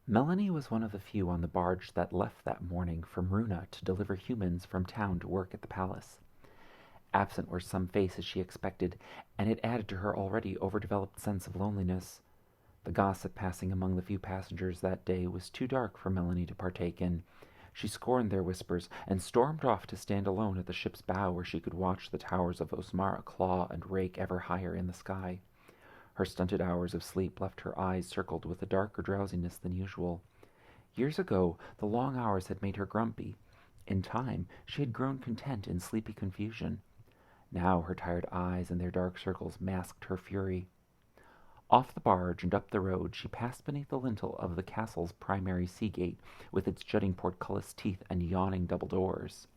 Melanie was one of the few on the barge that left that morning from Runa to deliver humans from town to work at the palace. Absent were some faces she expected, and it added to her already overdeveloped sense of loneliness. The gossip passing among the few passengers that day was too dark for Melanie to partake in. She scorned their whispers and stormed off to stand alone at the ship's bow where she could watch the towers of Osmara claw and rake ever higher in the sky. Her stunted hours of sleep left her eyes circled with a darker drowsiness than usual. Years ago, the long hours had made her grumpy. In time, she had grown content in sleepy confusion. Now her tired eyes and their dark circles masked her fury. Off the barge and up the road, she passed beneath the lintel of the castle's primary sea gate, with its jutting portcullis teeth and yawning double doors.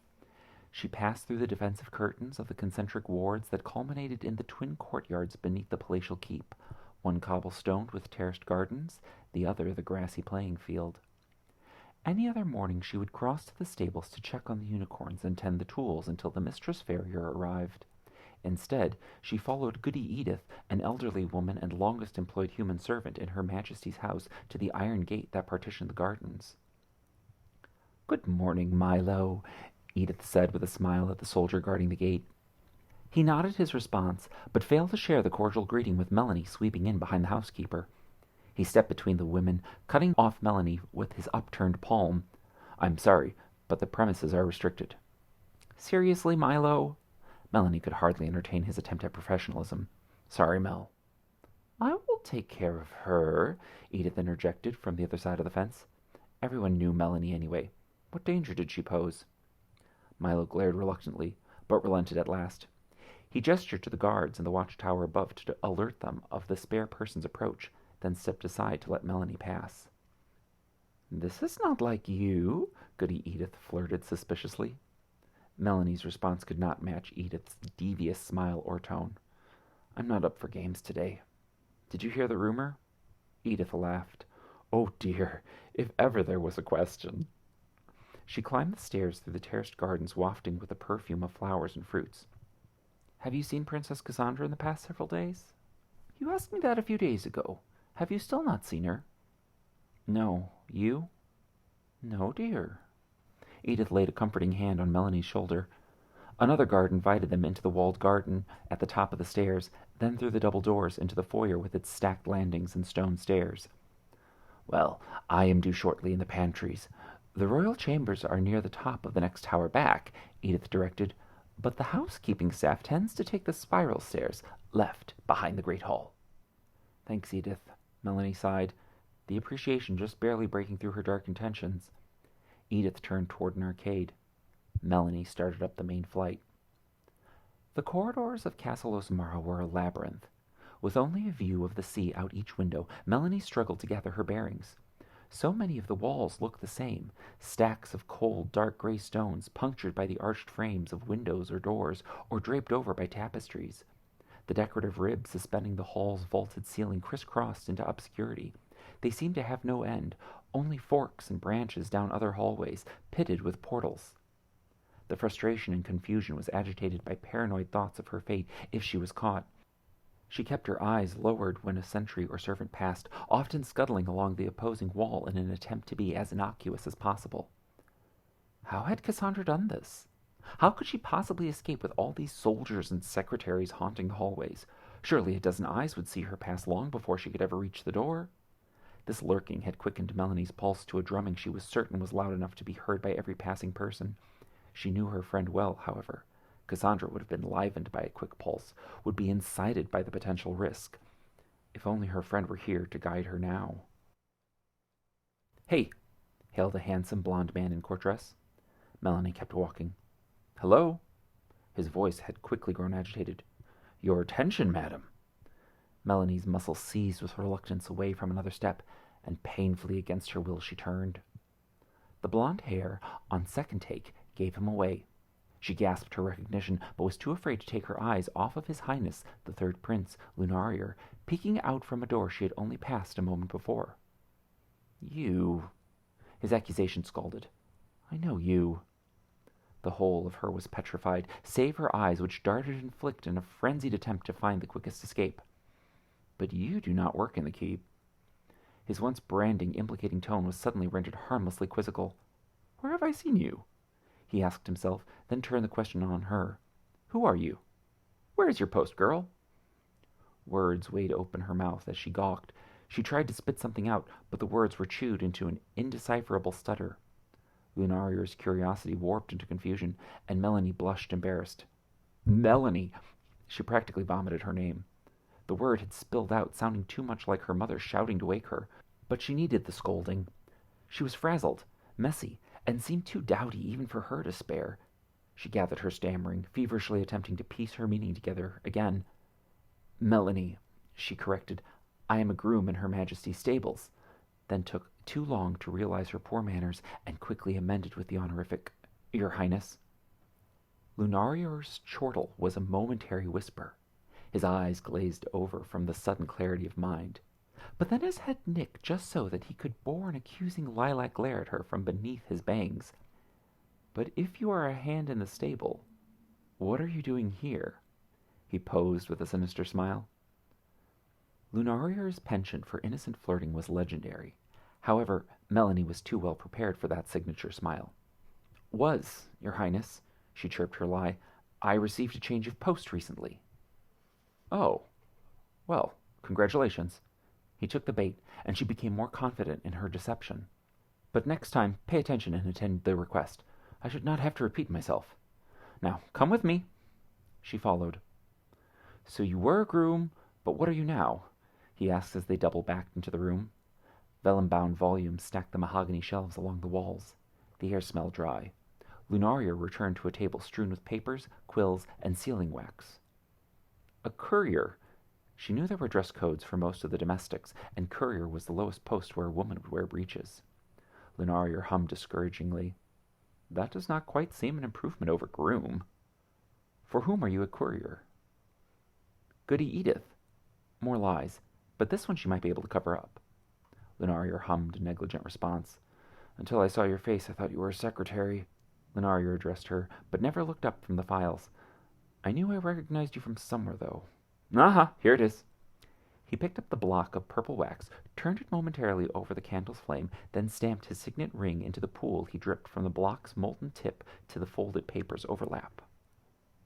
She passed through the defensive curtains of the concentric wards that culminated in the twin courtyards beneath the palatial keep, one cobble-stoned with terraced gardens, the other the grassy playing field. Any other morning she would cross to the stables to check on the unicorns and tend the tools until the mistress farrier arrived. Instead, she followed Goody Edith, an elderly woman and longest employed human servant in Her Majesty's house, to the iron gate that partitioned the gardens. "Good morning, Milo," Edith said with a smile at the soldier guarding the gate. He nodded his response, but failed to share the cordial greeting with Melanie sweeping in behind the housekeeper. He stepped between the women, cutting off Melanie with his upturned palm. "I'm sorry, but the premises are restricted." "Seriously, Milo?" Melanie could hardly entertain his attempt at professionalism. "Sorry, Mel." "I will take care of her," Edith interjected from the other side of the fence. Everyone knew Melanie anyway. What danger did she pose? Milo glared reluctantly, but relented at last. He gestured to the guards in the watchtower above to alert them of the spare person's approach, then stepped aside to let Melanie pass. "This is not like you," Goody Edith flirted suspiciously. Melanie's response could not match Edith's devious smile or tone. "I'm not up for games today. Did you hear the rumor?" Edith laughed. "Oh dear, if ever there was a question." She climbed the stairs through the terraced gardens wafting with the perfume of flowers and fruits. "Have you seen Princess Cassandra in the past several days?" "You asked me that a few days ago. Have you still not seen her?" "No. You?" "No, dear." Edith laid a comforting hand on Melanie's shoulder. Another guard invited them into the walled garden at the top of the stairs, then through the double doors into the foyer with its stacked landings and stone stairs. "Well, I am due shortly in the pantries. The royal chambers are near the top of the next tower back," Edith directed, "but the housekeeping staff tends to take the spiral stairs, left, behind the great hall." "Thanks, Edith," Melanie sighed, the appreciation just barely breaking through her dark intentions. Edith turned toward an arcade. Melanie started up the main flight. The corridors of Castle Osmara were a labyrinth. With only a view of the sea out each window, Melanie struggled to gather her bearings. So many of the walls looked the same, stacks of cold, dark gray stones punctured by the arched frames of windows or doors, or draped over by tapestries. The decorative ribs suspending the hall's vaulted ceiling crisscrossed into obscurity. They seemed to have no end, only forks and branches down other hallways, pitted with portals. The frustration and confusion was agitated by paranoid thoughts of her fate if she was caught. She kept her eyes lowered when a sentry or servant passed, often scuttling along the opposing wall in an attempt to be as innocuous as possible. How had Cassandra done this? How could she possibly escape with all these soldiers and secretaries haunting the hallways? Surely a dozen eyes would see her pass long before she could ever reach the door. This lurking had quickened Melanie's pulse to a drumming she was certain was loud enough to be heard by every passing person. She knew her friend well, however. Cassandra would have been livened by a quick pulse, would be incited by the potential risk. If only her friend were here to guide her now. "Hey!" hailed a handsome blond man in court dress. Melanie kept walking. "Hello?" His voice had quickly grown agitated. "Your attention, madam." Melanie's muscles seized with reluctance away from another step, and painfully against her will she turned. The blonde hair, on second take, gave him away. She gasped her recognition, but was too afraid to take her eyes off of His Highness, the third prince, Lunarier, peeking out from a door she had only passed a moment before. "You..." His accusation scalded. "I know you." The whole of her was petrified, save her eyes, which darted and flicked in a frenzied attempt to find the quickest escape. "But you do not work in the keep." His once branding, implicating tone was suddenly rendered harmlessly quizzical. "Where have I seen you?" he asked himself, then turned the question on her. "Who are you? Where is your post, girl?" Words weighed open her mouth as she gawked. She tried to spit something out, but the words were chewed into an indecipherable stutter. Lunarier's curiosity warped into confusion, and Melanie blushed embarrassed. "Melanie!" She practically vomited her name. The word had spilled out, sounding too much like her mother shouting to wake her, but she needed the scolding. She was frazzled, messy, and seemed too dowdy even for her to spare. She gathered her stammering, feverishly attempting to piece her meaning together again. "Melanie," she corrected. "I am a groom in Her Majesty's stables," then took too long to realize her poor manners, and quickly amended with the honorific, "Your Highness." Lunarier's chortle was a momentary whisper. His eyes glazed over from the sudden clarity of mind. But then his head nicked just so that he could bore an accusing lilac glare at her from beneath his bangs. "But if you are a hand in the stable, what are you doing here?" he posed with a sinister smile. Lunarier's penchant for innocent flirting was legendary. However, Melanie was too well prepared for that signature smile. "Was, Your Highness," she chirped her lie. "I received a change of post recently." "Oh. Well, congratulations." He took the bait, and she became more confident in her deception. "But next time, pay attention and attend the request. I should not have to repeat myself. Now, come with me." She followed. "So you were a groom, but what are you now?" he asked as they doubled back into the room. Vellum-bound volumes stacked the mahogany shelves along the walls. The air smelled dry. Lunarier returned to a table strewn with papers, quills, and sealing wax. "A courier." She knew there were dress codes for most of the domestics, and courier was the lowest post where a woman would wear breeches. Lunarier hummed discouragingly. "That does not quite seem an improvement over groom. For whom are you a courier?" "Goody Edith." More lies, but this one she might be able to cover up. Lunarier hummed a negligent response. "Until I saw your face, I thought you were a secretary." Lunarier addressed her, but never looked up from the files. "I knew I recognized you from somewhere, though." "Aha, here it is." He picked up the block of purple wax, turned it momentarily over the candle's flame, then stamped his signet ring into the pool he dripped from the block's molten tip to the folded paper's overlap.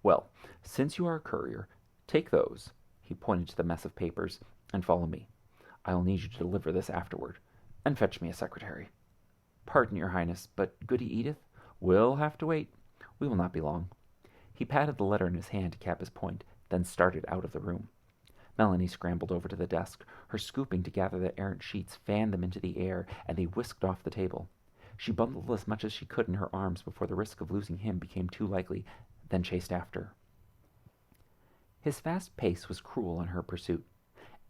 "Well, since you are a courier, take those," he pointed to the mess of papers, "and follow me. I'll need you to deliver this afterward, and fetch me a secretary." "Pardon, Your Highness, but Goody Edith will have to wait. We will not be long." He patted the letter in his hand to cap his point, then started out of the room. Melanie scrambled over to the desk. Her scooping to gather the errant sheets fanned them into the air, and they whisked off the table. She bundled as much as she could in her arms before the risk of losing him became too likely, then chased after. His fast pace was cruel in her pursuit.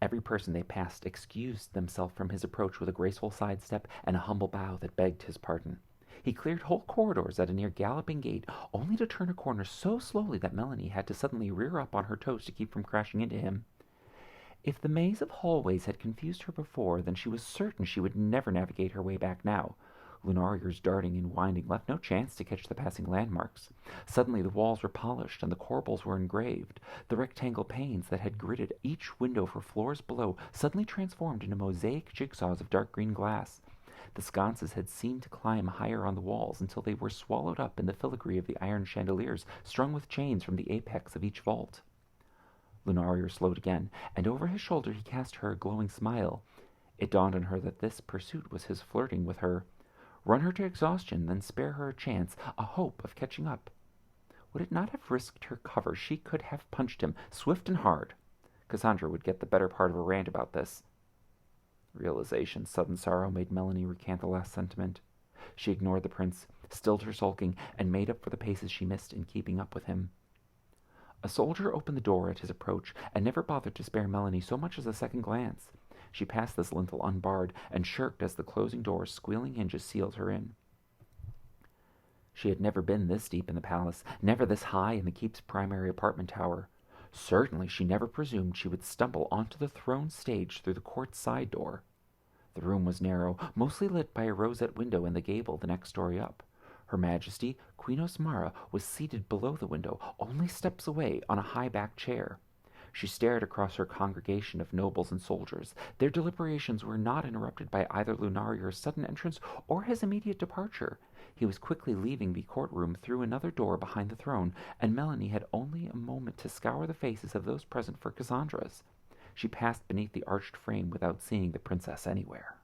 Every person they passed excused themselves from his approach with a graceful sidestep and a humble bow that begged his pardon. He cleared whole corridors at a near galloping gait, only to turn a corner so slowly that Melanie had to suddenly rear up on her toes to keep from crashing into him. If the maze of hallways had confused her before, then she was certain she would never navigate her way back now. Lunarier's darting and winding left no chance to catch the passing landmarks. Suddenly the walls were polished and the corbels were engraved. The rectangle panes that had gridded each window for floors below suddenly transformed into mosaic jigsaws of dark green glass. The sconces had seemed to climb higher on the walls until they were swallowed up in the filigree of the iron chandeliers strung with chains from the apex of each vault. Lunarier slowed again, and over his shoulder he cast her a glowing smile. It dawned on her that this pursuit was his flirting with her. Run her to exhaustion, then spare her a chance, a hope of catching up. Would it not have risked her cover? She could have punched him, swift and hard. Cassandra would get the better part of a rant about this. Realization's sudden sorrow made Melanie recant the last sentiment. She ignored the prince, stilled her sulking, and made up for the paces she missed in keeping up with him. A soldier opened the door at his approach, and never bothered to spare Melanie so much as a second glance. She passed this lintel unbarred, and shirked as the closing door's squealing hinges sealed her in. She had never been this deep in the palace, never this high in the keep's primary apartment tower. Certainly she never presumed she would stumble onto the throne stage through the court's side door. The room was narrow, mostly lit by a rosette window in the gable the next story up. Her Majesty, Queen Osmara, was seated below the window, only steps away, on a high-backed chair. She stared across her congregation of nobles and soldiers. Their deliberations were not interrupted by either Lunarier's sudden entrance or his immediate departure. He was quickly leaving the courtroom through another door behind the throne, and Melanie had only a moment to scour the faces of those present for Cassandra's. She passed beneath the arched frame without seeing the princess anywhere.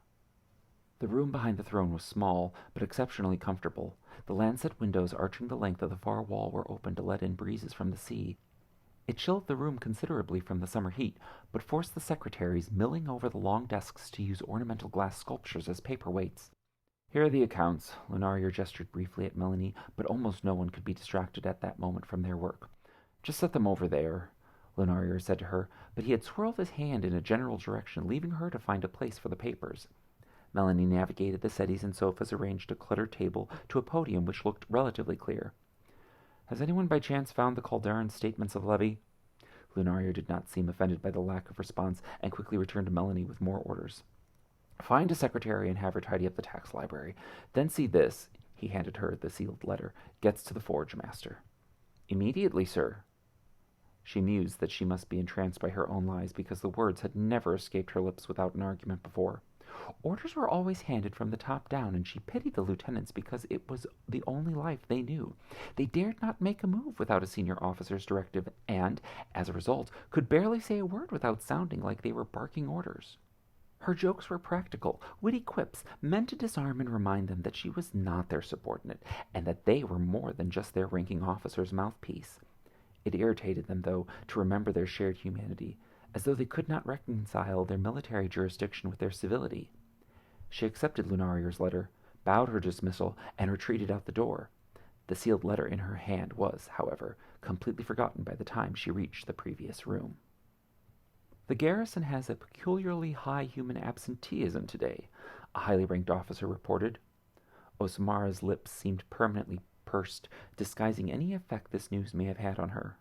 The room behind the throne was small, but exceptionally comfortable. The lancet windows arching the length of the far wall were open to let in breezes from the sea. It chilled the room considerably from the summer heat, but forced the secretaries milling over the long desks to use ornamental glass sculptures as paperweights. Here are the accounts. Lunarier gestured briefly at Melanie, but almost no one could be distracted at that moment from their work. Just set them over there, Lunarier said to her, but he had swirled his hand in a general direction, leaving her to find a place for the papers. Melanie navigated the settees and sofas, arranged a cluttered table to a podium which looked relatively clear. Has anyone by chance found the Calderon statements of levy? Lunarier did not seem offended by the lack of response, and quickly returned to Melanie with more orders. Find a secretary and have her tidy up the tax library. Then see this, he handed her the sealed letter, gets to the forge master. Immediately, sir. She mused that she must be entranced by her own lies, because the words had never escaped her lips without an argument before. Orders were always handed from the top down, and she pitied the lieutenants because it was the only life they knew. They dared not make a move without a senior officer's directive, and, as a result, could barely say a word without sounding like they were barking orders. Her jokes were practical, witty quips meant to disarm and remind them that she was not their subordinate, and that they were more than just their ranking officer's mouthpiece. It irritated them, though, to remember their shared humanity, as though they could not reconcile their military jurisdiction with their civility. She accepted Lunarier's letter, bowed her dismissal, and retreated out the door. The sealed letter in her hand was, however, completely forgotten by the time she reached the previous room. The garrison has a peculiarly high human absenteeism today, a highly ranked officer reported. Osmara's lips seemed permanently pursed, disguising any effect this news may have had on her.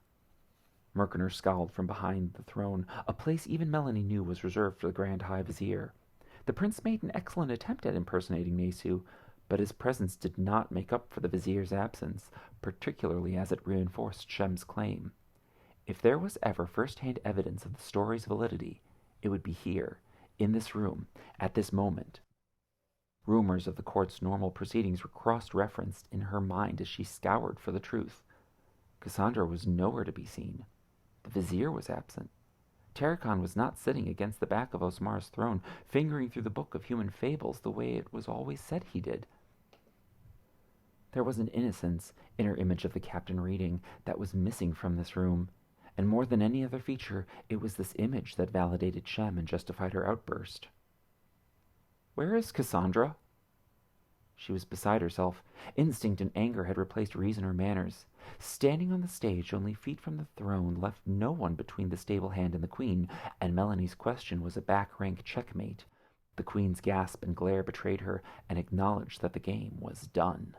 Merkener scowled from behind the throne, a place even Melanie knew was reserved for the Grand High Vizier. The prince made an excellent attempt at impersonating Nesu, but his presence did not make up for the vizier's absence, particularly as it reinforced Shem's claim. If there was ever first-hand evidence of the story's validity, it would be here, in this room, at this moment. Rumors of the court's normal proceedings were cross-referenced in her mind as she scoured for the truth. Cassandra was nowhere to be seen. The vizier was absent. Terracon was not sitting against the back of Osmar's throne, fingering through the book of human fables the way it was always said he did. There was an innocence in her image of the captain reading that was missing from this room, and more than any other feature, it was this image that validated Shem and justified her outburst. "Where is Cassandra?" She was beside herself. Instinct and anger had replaced reason or manners. Standing on the stage, only feet from the throne, left no one between the stable hand and the queen, and Melanie's question was a back-rank checkmate. The queen's gasp and glare betrayed her, and acknowledged that the game was done.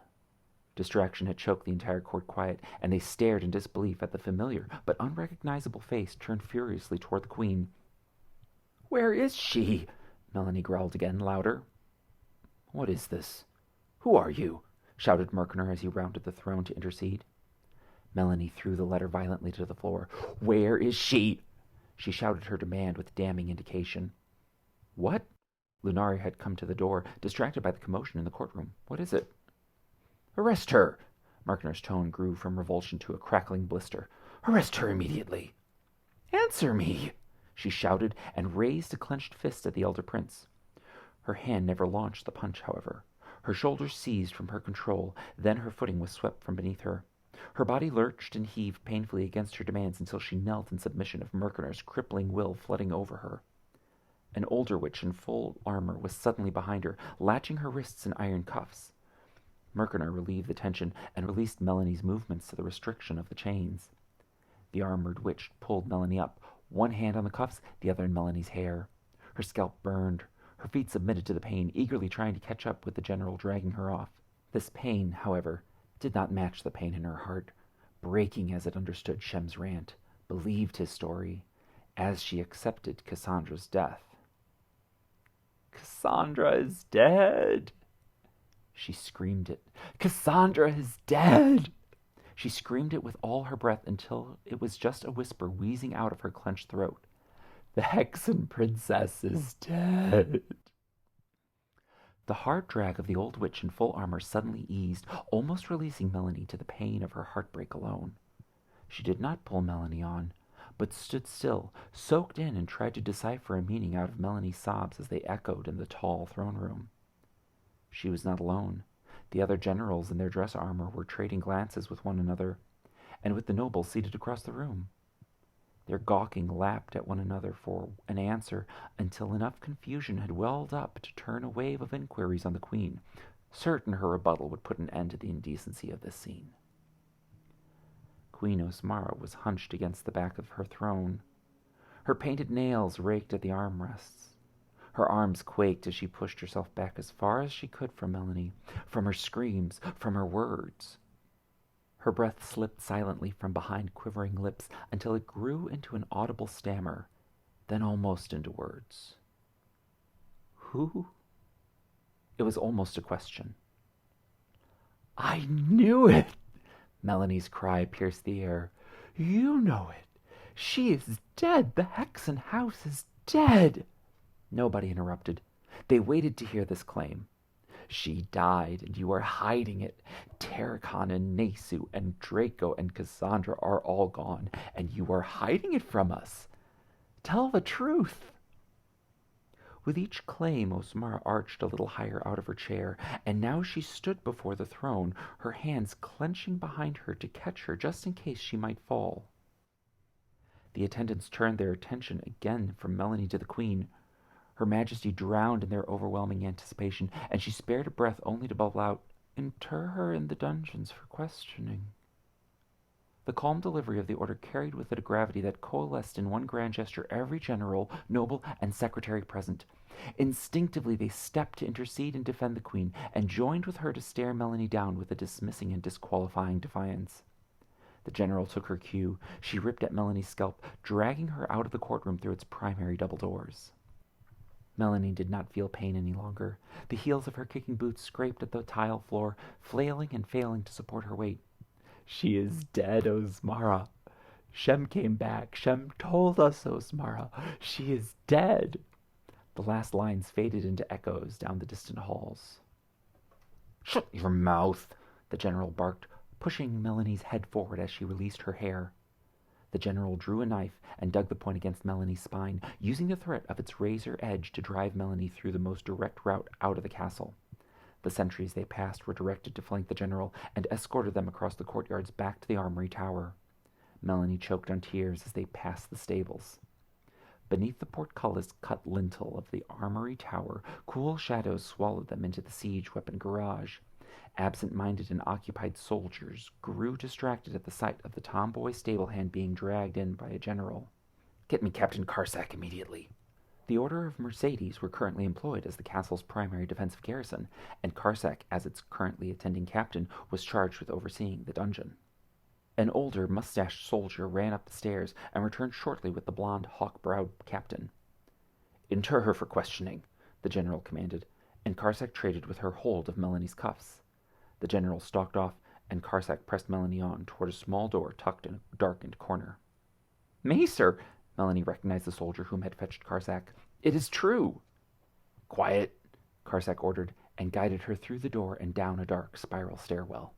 Distraction had choked the entire court quiet, and they stared in disbelief at the familiar but unrecognizable face turned furiously toward the queen. "Where is she?" Melanie growled again, louder. "What is this? Who are you?" shouted Merkener as he rounded the throne to intercede. Melanie threw the letter violently to the floor. "Where is she?" She shouted her demand with damning indication. "What?" Lunarier had come to the door, distracted by the commotion in the courtroom. "What is it?" "Arrest her!" Merkener's tone grew from revulsion to a crackling blister. "Arrest her immediately!" "Answer me!" she shouted, and raised a clenched fist at the elder prince. Her hand never launched the punch, however. Her shoulders seized from her control, then her footing was swept from beneath her. Her body lurched and heaved painfully against her demands until she knelt in submission of Merkener's crippling will flooding over her. An older witch in full armor was suddenly behind her, latching her wrists in iron cuffs. Merkener relieved the tension and released Melanie's movements to the restriction of the chains. The armored witch pulled Melanie up, one hand on the cuffs, the other in Melanie's hair. Her scalp burned. Her feet submitted to the pain, eagerly trying to catch up with the general dragging her off. This pain, however, did not match the pain in her heart, breaking as it understood Shem's rant, believed his story, as she accepted Cassandra's death. "Cassandra is dead!" She screamed it. "Cassandra is dead!" She screamed it with all her breath until it was just a whisper wheezing out of her clenched throat. "The Hexen Princess is dead." The hard drag of the old witch in full armor suddenly eased, almost releasing Melanie to the pain of her heartbreak alone. She did not pull Melanie on, but stood still, soaked in, and tried to decipher a meaning out of Melanie's sobs as they echoed in the tall throne room. She was not alone. The other generals in their dress armor were trading glances with one another, and with the nobles seated across the room. Their gawking lapped at one another for an answer until enough confusion had welled up to turn a wave of inquiries on the queen, certain her rebuttal would put an end to the indecency of this scene. Queen Osmara was hunched against the back of her throne. Her painted nails raked at the armrests. Her arms quaked as she pushed herself back as far as she could from Melanie, from her screams, from her words. Her breath slipped silently from behind quivering lips until it grew into an audible stammer, then almost into words. "Who?" It was almost a question. "I knew it!" Melanie's cry pierced the air. "You know it! She is dead! The Hexen house is dead!" Nobody interrupted. They waited to hear this claim. "She died, and you are hiding it. Terracon and Nasu and Draco and Cassandra are all gone, and you are hiding it from us. Tell the truth." With each claim, Osmara arched a little higher out of her chair, and now she stood before the throne, her hands clenching behind her to catch her just in case she might fall. The attendants turned their attention again from Melanie to the queen. Her majesty drowned in their overwhelming anticipation, and she spared a breath only to bubble out, "Inter her in the dungeons for questioning." The calm delivery of the order carried with it a gravity that coalesced in one grand gesture every general, noble, and secretary present. Instinctively they stepped to intercede and defend the queen, and joined with her to stare Melanie down with a dismissing and disqualifying defiance. The general took her cue. She ripped at Melanie's scalp, dragging her out of the courtroom through its primary double doors. Melanie did not feel pain any longer. The heels of her kicking boots scraped at the tile floor, flailing and failing to support her weight. "She is dead, Osmara. Shem came back. Shem told us, Osmara. She is dead." The last lines faded into echoes down the distant halls. "Shut your mouth," the general barked, pushing Melanie's head forward as she released her hair. The general drew a knife and dug the point against Melanie's spine, using the threat of its razor edge to drive Melanie through the most direct route out of the castle. The sentries they passed were directed to flank the general and escorted them across the courtyards back to the armory tower. Melanie choked on tears as they passed the stables. Beneath the portcullis-cut lintel of the armory tower, cool shadows swallowed them into the siege weapon garage. Absent-minded and occupied soldiers grew distracted at the sight of the tomboy stable-hand being dragged in by a general. "Get me Captain Karsak immediately." The Order of Mercedes were currently employed as the castle's primary defensive garrison, and Karsak, as its currently attending captain, was charged with overseeing the dungeon. An older, mustached soldier ran up the stairs and returned shortly with the blond, hawk-browed captain. "Inter her for questioning," the general commanded, and Karsak traded with her hold of Melanie's cuffs. The general stalked off, and Karsak pressed Melanie on toward a small door tucked in a darkened corner. "Maester!" Melanie recognized the soldier whom had fetched Karsak. "It is true!" "Quiet!" Karsak ordered, and guided her through the door and down a dark spiral stairwell.